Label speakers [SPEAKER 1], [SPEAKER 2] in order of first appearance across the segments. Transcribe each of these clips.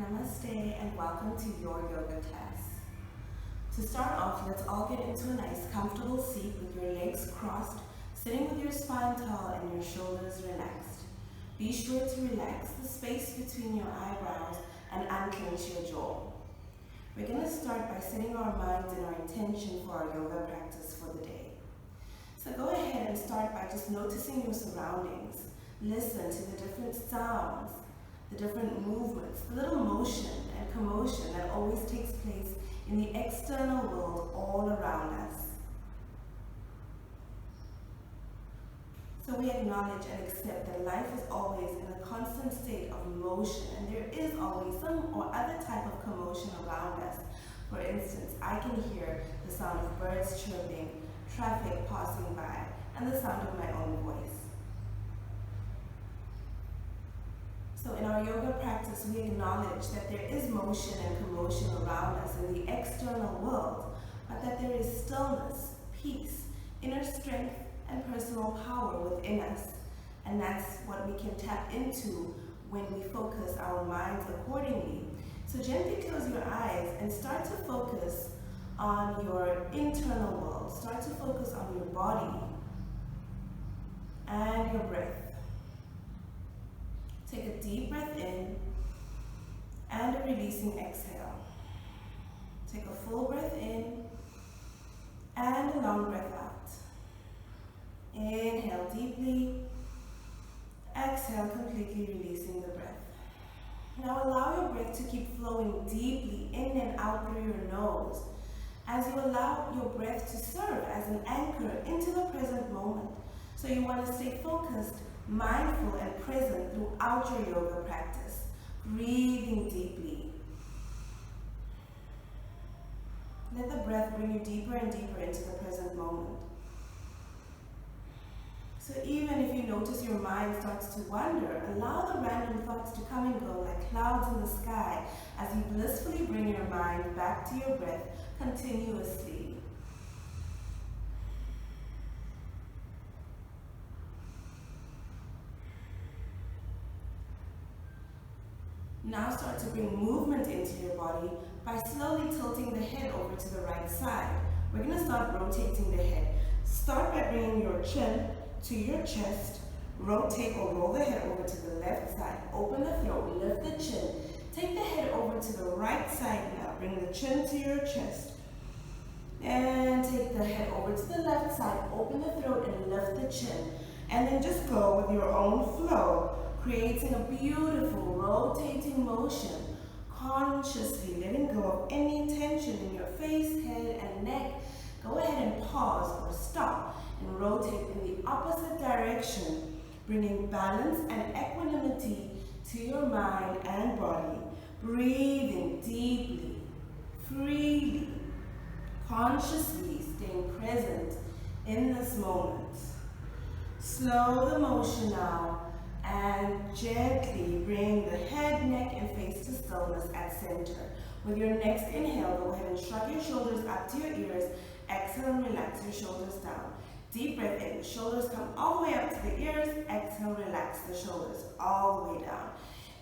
[SPEAKER 1] Namaste and welcome to your yoga class. To start off, let's all get into a nice comfortable seat with your legs crossed, sitting with your spine tall and your shoulders relaxed. Be sure to relax the space between your eyebrows and unclench your jaw. We're going to start by setting our minds and our intention for our yoga practice for the day. So go ahead and start by just noticing your surroundings. Listen to the different sounds, the different movements, the little motion and commotion that always takes place in the external world all around us. So we acknowledge and accept that life is always in a constant state of motion, and there is always some or other type of commotion around us. For instance, I can hear the sound of birds chirping, traffic passing by, and the sound of my own voice. So in our yoga practice, we acknowledge that there is motion and commotion around us in the external world, but that there is stillness, peace, inner strength, and personal power within us. And that's what we can tap into when we focus our minds accordingly. So gently close your eyes and start to focus on your internal world. Start to focus on your body and your breath. Take a deep breath in and a releasing exhale. Take a full breath in and a long breath out. Inhale deeply, exhale completely releasing the breath. Now allow your breath to keep flowing deeply in and out through your nose as you allow your breath to serve as an anchor into the present moment. So you want to stay focused, mindful and present throughout your yoga practice, breathing deeply. Let the breath bring you deeper and deeper into the present moment. So even if you notice your mind starts to wander, allow the random thoughts to come and go like clouds in the sky as you blissfully bring your mind back to your breath continuously. Now start to bring movement into your body by slowly tilting the head over to the right side. We're going to start rotating the head. Start by bringing your chin to your chest. Rotate or roll the head over to the left side. Open the throat, lift the chin. Take the head over to the right side now. Bring the chin to your chest. And take the head over to the left side. Open the throat and lift the chin. And then just go with your own flow, creating a beautiful rotating motion, consciously letting go of any tension in your face, head, and neck. Go ahead and pause or stop and rotate in the opposite direction, bringing balance and equanimity to your mind and body. Breathing deeply, freely, consciously staying present in this moment. Slow the motion now and gently bring the head, neck, and face to stillness at center. With your next inhale, go ahead and shrug your shoulders up to your ears. Exhale and relax your shoulders down. Deep breath in, shoulders come all the way up to the ears. Exhale, relax the shoulders all the way down.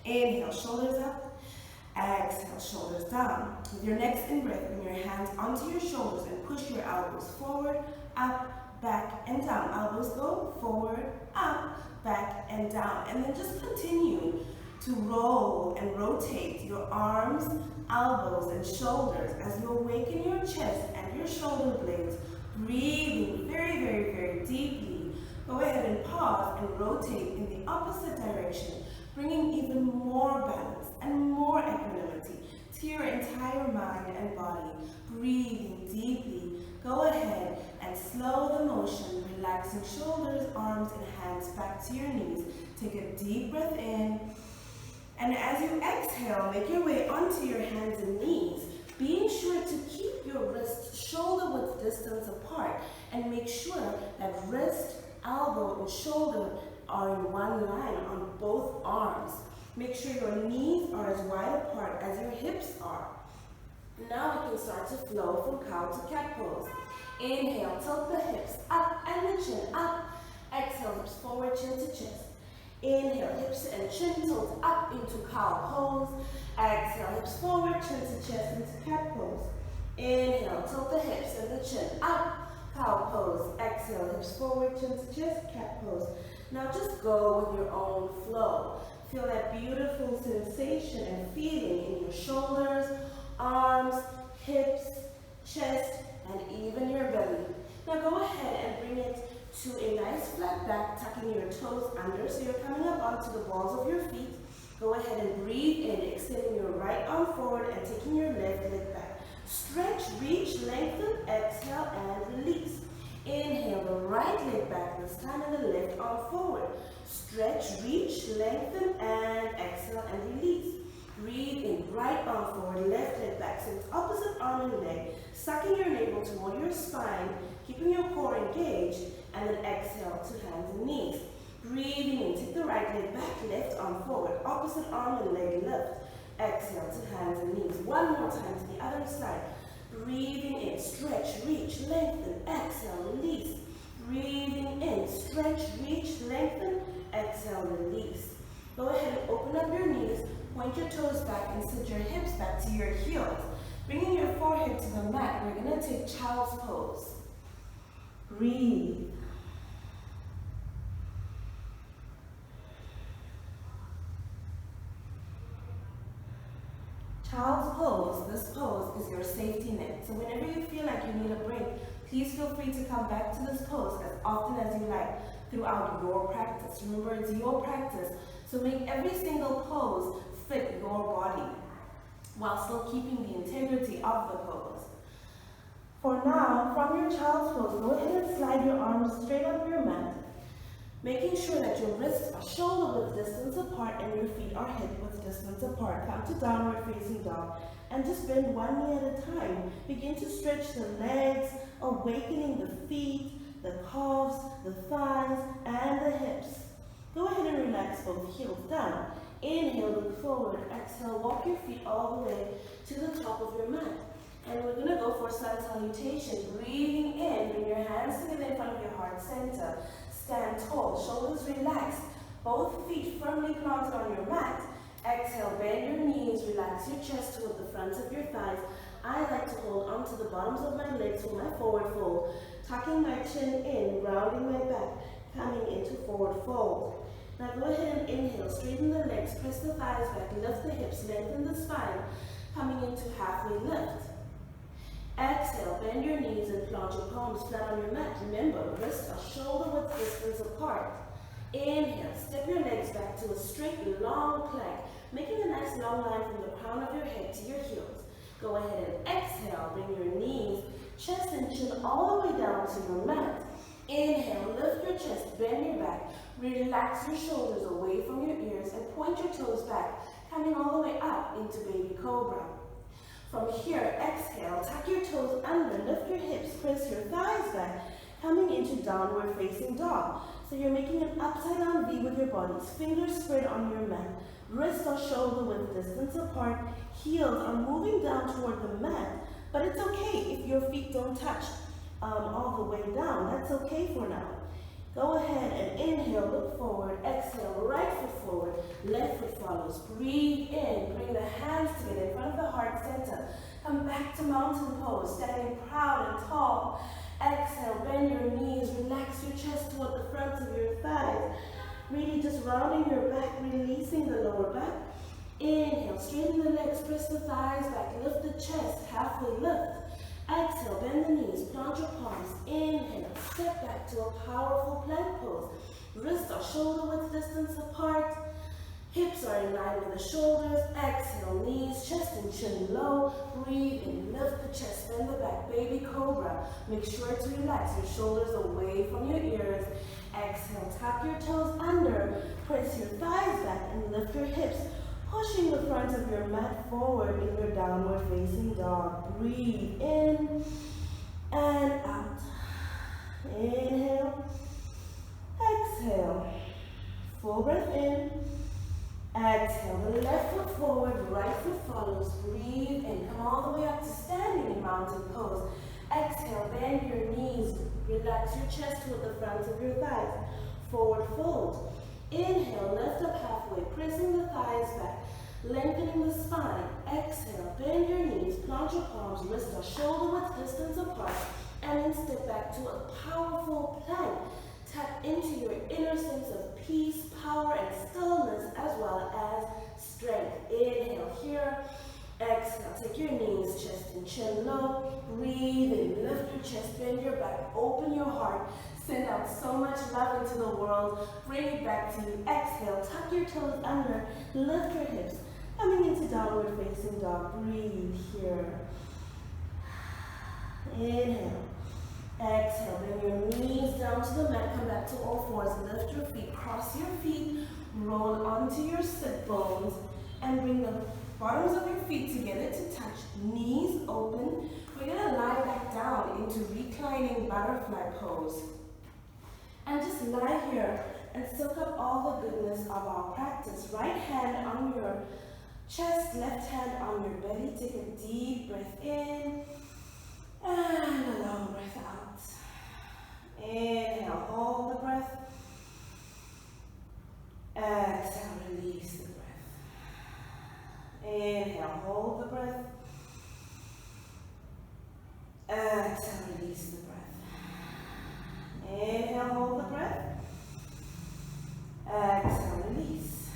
[SPEAKER 1] Inhale, shoulders up. Exhale, shoulders down. With your next in-breath, bring your hands onto your shoulders and push your elbows forward, up, back, and down. Elbows go forward, up, back, and down. And then just continue to roll and rotate your arms, elbows, and shoulders as you awaken your chest and your shoulder blades, breathing very, very, very deeply. Go ahead and pause and rotate in the opposite direction, bringing even more balance and more equanimity to your entire mind and body. Breathing deeply. Go ahead and slow the motion, relaxing shoulders, arms, and hands back to your knees. Take a deep breath in. And as you exhale, make your way onto your hands and knees, being sure to keep your wrists shoulder-width distance apart and make sure that wrist, elbow, and shoulder are in one line on both arms. Make sure your knees are as wide apart as your hips are. Now we can start to flow from cow to cat pose. Inhale, tilt the hips up and the chin up. Exhale, hips forward, chin to chest. Inhale, hips and chin tilt up into cow pose. Exhale. chest into cat pose. Inhale, tilt the hips and the chin up, cow pose. Exhale, hips forward, chin to chest, cat pose. Now just go with your own flow. Feel that beautiful sensation and feeling in your shoulders, arms, hips, chest, and even your belly. Now go ahead and bring it to a nice flat back, tucking your toes under. So you're coming up onto the balls of your feet. Go ahead and breathe in, extending your right arm forward and taking your left leg back. Stretch, reach, lengthen, exhale, and release. Inhale, the right leg back this time and the left arm forward. Stretch, reach, lengthen, and exhale and release. Breathe in, right arm forward, left leg back. So it's opposite arm and leg. Sucking your navel toward your spine, keeping your core engaged, and then exhale to hands and knees. Breathing in, take the right leg back, left arm forward, opposite arm and leg lift. Exhale to hands and knees. One more time to the other side. Breathing in, stretch, reach, lengthen, exhale, release. Breathing in, stretch, reach, lengthen, exhale, release. Go ahead and open up your knees, point your toes back and sit your hips back to your heels. Bringing your forehead to the mat, we're going to take child's pose. Breathe. Child's pose, this pose is your safety net. So whenever you feel like you need a break, please feel free to come back to this pose as often as you like throughout your practice. Remember, it's your practice, so make every single pose fit your body while still keeping the integrity of the pose. For now, from your child's pose, go ahead and slide your arms straight up your mat, making sure that your wrists are shoulder width distance apart and your feet are hip width distance apart. Come to downward facing dog and just bend one knee at a time. Begin to stretch the legs, awakening the feet, the calves, the thighs, and the hips. Go ahead and relax both heels down. Inhale, look forward. Exhale, walk your feet all the way to the top of your mat. And we're going to go for sun salutation. Breathing in, bring your hands together in front of your heart center. Stand tall, shoulders relaxed, both feet firmly planted on your mat. Exhale, bend your knees, relax your chest toward the fronts of your thighs. I like to hold onto the bottoms of my legs for my forward fold, tucking my chin in, grounding my back, coming into forward fold. Now go ahead and inhale, straighten the legs, press the thighs back, lift the hips, lengthen the spine, coming into halfway lift. Exhale, bend your knees and plant your palms flat on your mat. Remember, wrists are shoulder width distance apart. Inhale, step your legs back to a straight, long plank, making a nice long line from the crown of your head to your heels. Go ahead and exhale, bring your knees, chest and chin all the way down to your mat. Inhale, lift your chest, bend your back, relax your shoulders away from your ears and point your toes back, coming all the way up into baby cobra. From here, exhale, tuck your toes under, lift your hips, press your thighs back, coming into downward facing dog. So you're making an upside down V with your bodies, fingers spread on your mat, wrists are shoulder width distance apart, heels are moving down toward the mat, but it's okay if your feet don't touch all the way down. That's okay for now. Go ahead and inhale, look forward, exhale, right foot forward, left foot follows. Breathe in, bring the hands together in front of the heart center. Come back to mountain pose, standing proud and tall. Exhale, bend your knees, relax your chest toward the fronts of your thighs. Really just rounding your back, releasing the lower back. Inhale, straighten the legs, press the thighs back, lift the chest, halfway lift. Exhale, bend the knees, plant your palms. Inhale, step back to a powerful plank pose. Wrists are shoulder width distance apart. Hips are in line with the shoulders. Exhale, knees, chest and chin low. Breathe in, lift the chest, bend the back, baby cobra. Make sure to relax your shoulders away from your ears. Exhale, tuck your toes under. Press your thighs back and lift your hips, pushing the front of your mat forward in your downward facing dog. Breathe in and out. Inhale, exhale. Full breath in. Exhale, the left foot forward, right foot follows. Breathe in, come all the way up to standing in mountain pose. Exhale, bend your knees, relax your chest toward the front of your thighs. Forward fold. Inhale, lift up halfway, pressing the thighs back, lengthening the spine. Exhale, bend your knees, shoulder width distance apart, and then step back to a powerful plank. Tap into your inner sense of peace, power, and stillness, as well as strength. Inhale here. Exhale. Take your knees, chest and chin low. Breathe in. Lift your chest, bend your back, open your heart. Send out so much love into the world. Bring it back to you. Exhale. Tuck your toes under. Lift your hips. Coming into downward facing dog. Breathe here. Inhale. Exhale. Bring your knees down to the mat. Come back to all fours. Lift your feet. Cross your feet. Roll onto your sit bones. And bring the bottoms of your feet together to touch. Knees open. We're going to lie back down into reclining butterfly pose. And just lie here and soak up all the goodness of our practice. Right hand on your chest, left hand on your belly. Take a deep breath in and a long breath out. Inhale, hold the breath. Exhale, release the breath. Inhale, hold the breath. Exhale, release the breath. Inhale, hold the breath. Exhale, release.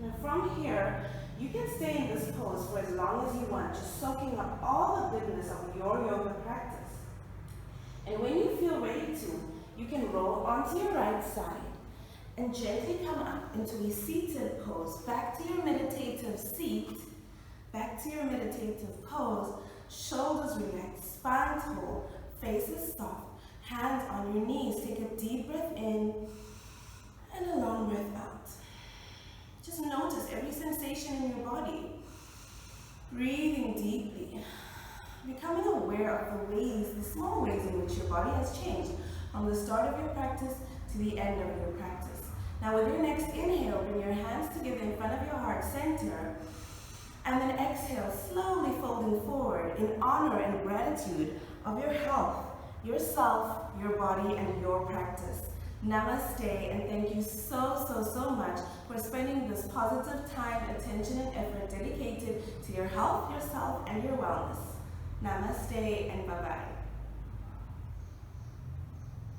[SPEAKER 1] Now from here, you can stay in this pose for as long as you want, just soaking up all the goodness of your yoga practice. And when you feel ready to, you can roll onto your right side and gently come up into a seated pose. Back to your meditative seat, back to your meditative pose. Shoulders relaxed, spine tall, face is soft. Hands on your knees. Take a deep breath in and a long breath out. Just notice every sensation in your body. Breathing deeply. Becoming aware of the ways, the small ways in which your body has changed from the start of your practice to the end of your practice. Now with your next inhale, bring your hands together in front of your heart center. And then exhale, slowly folding forward in honor and gratitude of your health, yourself, your body, and your practice. Namaste, and thank you so much for spending this positive time, attention, and effort dedicated to your health, yourself, and your wellness. Namaste, and bye-bye.